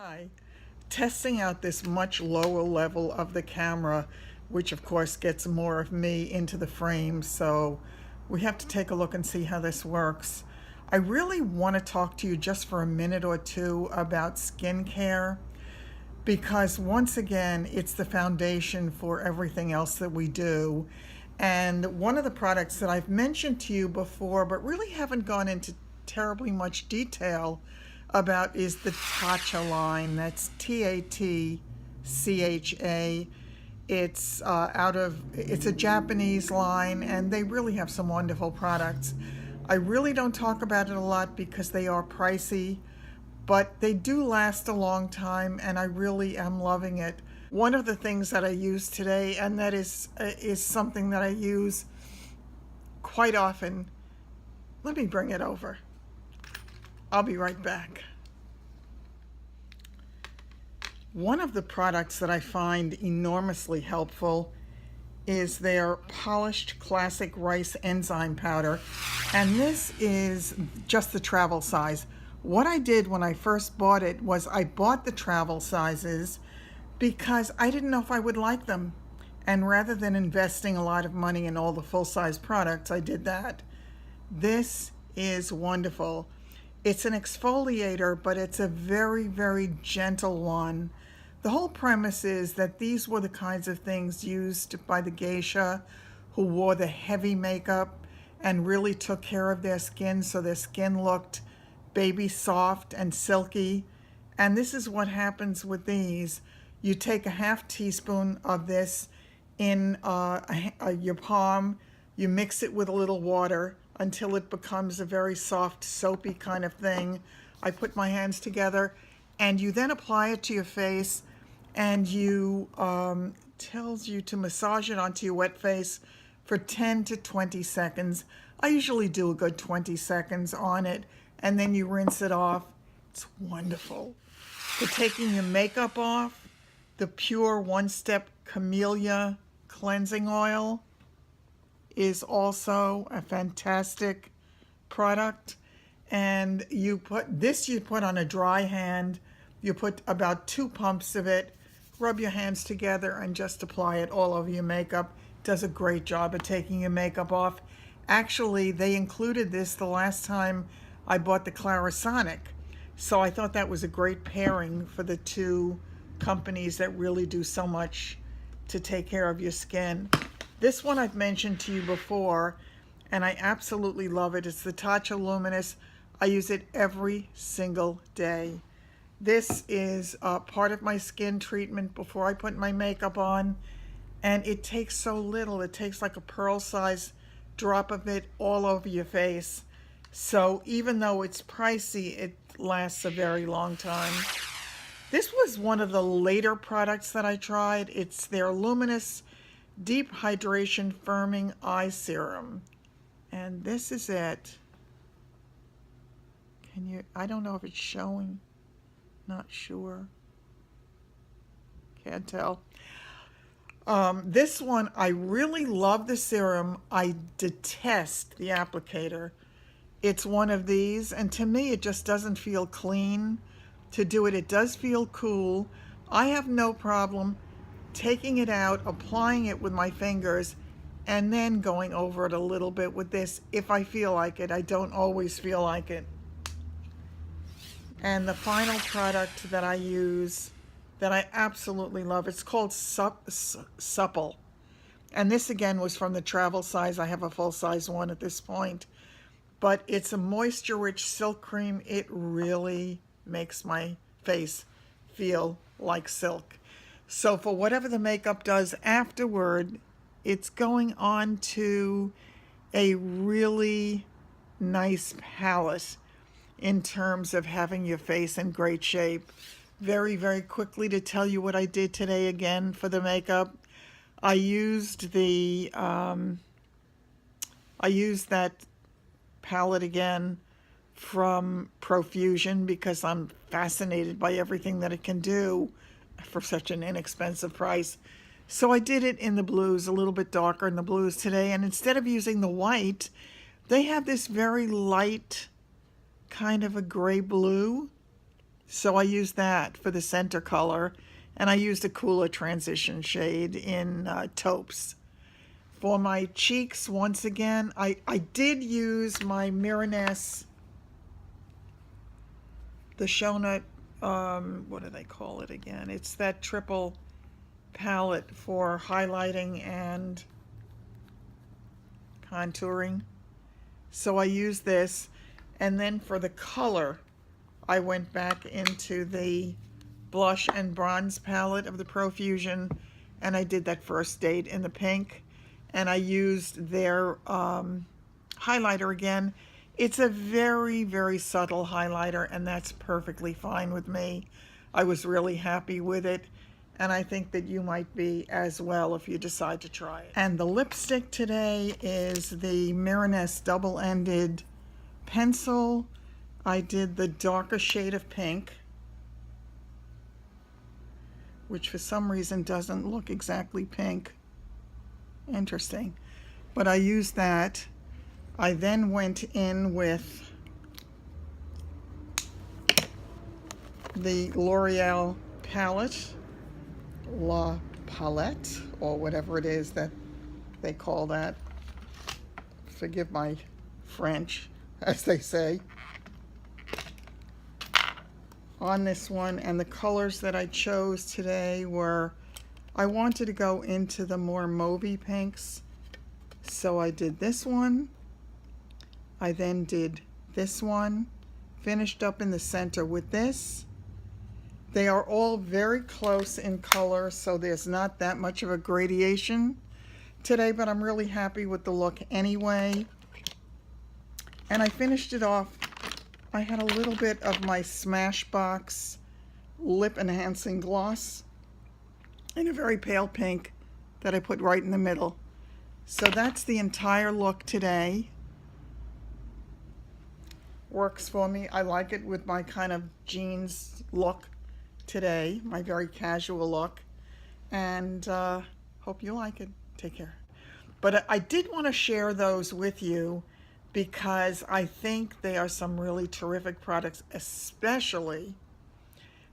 Hi. Testing out this much lower level of the camera, which of course gets more of me into the frame, so we have to take a look and see how this works. I really want to talk to you just for a minute or two about skincare because once again, it's the foundation for everything else that we do. And one of the products that I've mentioned to you before, but really haven't gone into terribly much detail about is the Tatcha line. That's Tatcha. It's a Japanese line, and they really have some wonderful products. I really don't talk about it a lot because they are pricey, but they do last a long time, and I really am loving it. One of the things that I use today, and that is something that I use quite often. Let me bring it over. I'll be right back. One of the products that I find enormously helpful is their polished classic rice enzyme powder, and this is just the travel size. What I did when I first bought it was I bought the travel sizes because I didn't know if I would like them, and rather than investing a lot of money in all the full-size products, I did that. This is wonderful. It's an exfoliator, but it's a very, very gentle one. The whole premise is that these were the kinds of things used by the geisha who wore the heavy makeup and really took care of their skin so their skin looked baby soft and silky. And this is what happens with these. You take a half teaspoon of this in your palm, you mix it with a little water until it becomes a very soft, soapy kind of thing. I put my hands together, and you then apply it to your face, and you tells you to massage it onto your wet face for 10 to 20 seconds. I usually do a good 20 seconds on it, and then you rinse it off. It's wonderful. For taking your makeup off, the Pure One Step Camellia Cleansing Oil is also a fantastic product. And you put on a dry hand. You put about 2 pumps of it, rub your hands together, and just apply it all over your makeup. It does a great job of taking your makeup off. Actually, they included this the last time I bought the Clarisonic. So I thought that was a great pairing for the two companies that really do so much to take care of your skin. This one I've mentioned to you before, and I absolutely love it. It's the Tatcha Luminous. I use it every single day. This is part of my skin treatment before I put my makeup on, and it takes so little. It takes like a pearl-sized drop of it all over your face. So even though it's pricey, it lasts a very long time. This was one of the later products that I tried. It's their Luminous Deep Hydration Firming Eye Serum. And this is it. I don't know if it's showing. Not sure. Can't tell. This one, I really love the serum. I detest the applicator. It's one of these, and to me, it just doesn't feel clean to do it. It does feel cool. I have no problem taking it out, applying it with my fingers, and then going over it a little bit with this if I feel like it. I don't always feel like it. And the final product that I use that I absolutely love, it's called Supple. And this again was from the travel size. I have a full size one at this point. But it's a moisture rich silk cream. It really makes my face feel like silk. So for whatever the makeup does afterward, it's going on to a really nice palette in terms of having your face in great shape. Very, very quickly to tell you what I did today again for the makeup. I used that palette again from Profusion because I'm fascinated by everything that it can do for such an inexpensive price. So I did it in the blues, a little bit darker in the blues today, and instead of using the white, they have this very light kind of a gray blue. So I used that for the center color, and I used a cooler transition shade in taupes. For my cheeks, once again, I did use my Miraness, the Shonut, what do they call it again? It's that triple palette for highlighting and contouring. So I used this, and then for the color, I went back into the blush and bronze palette of the Profusion, and I did that first date in the pink, and I used their highlighter again. It's a very, very subtle highlighter, and that's perfectly fine with me. I was really happy with it, and I think that you might be as well if you decide to try it. And the lipstick today is the Miraness double-ended pencil. I did the darker shade of pink, which for some reason doesn't look exactly pink. Interesting. But I used that. I then went in with the L'Oreal palette, La Palette, or whatever it is that they call that. Forgive my French, as they say. On this one, and the colors that I chose today were, I wanted to go into the more mauvey pinks, so I did this one. I then did this one, finished up in the center with this. They are all very close in color, so there's not that much of a gradation today, but I'm really happy with the look anyway. And I finished it off. I had a little bit of my Smashbox lip enhancing gloss in a very pale pink that I put right in the middle. So that's the entire look today. Works for me. I like it with my kind of jeans look today, my very casual look. And hope you like it. Take care. But I did want to share those with you because I think they are some really terrific products, especially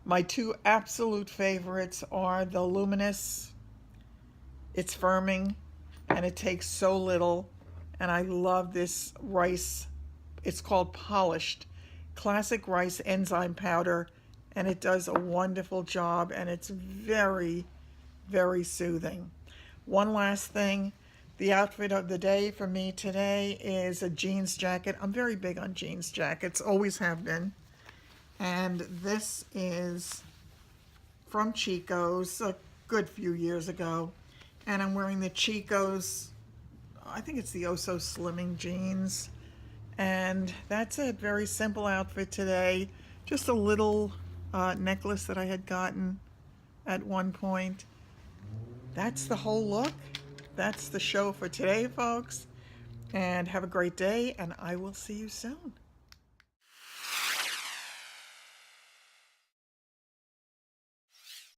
my two absolute favorites are the Luminous. It's firming and it takes so little, and I love this rice. It's called Polished Classic Rice Enzyme Powder, and it does a wonderful job, and it's very, very soothing. One last thing. The outfit of the day for me today is a jeans jacket. I'm very big on jeans jackets, always have been. And this is from Chico's a good few years ago. And I'm wearing the Chico's, I think it's the Oh So Slimming jeans. And that's it, very simple outfit today. Just a little necklace that I had gotten at one point. That's the whole look. That's the show for today, folks, and have a great day, and I will see you soon.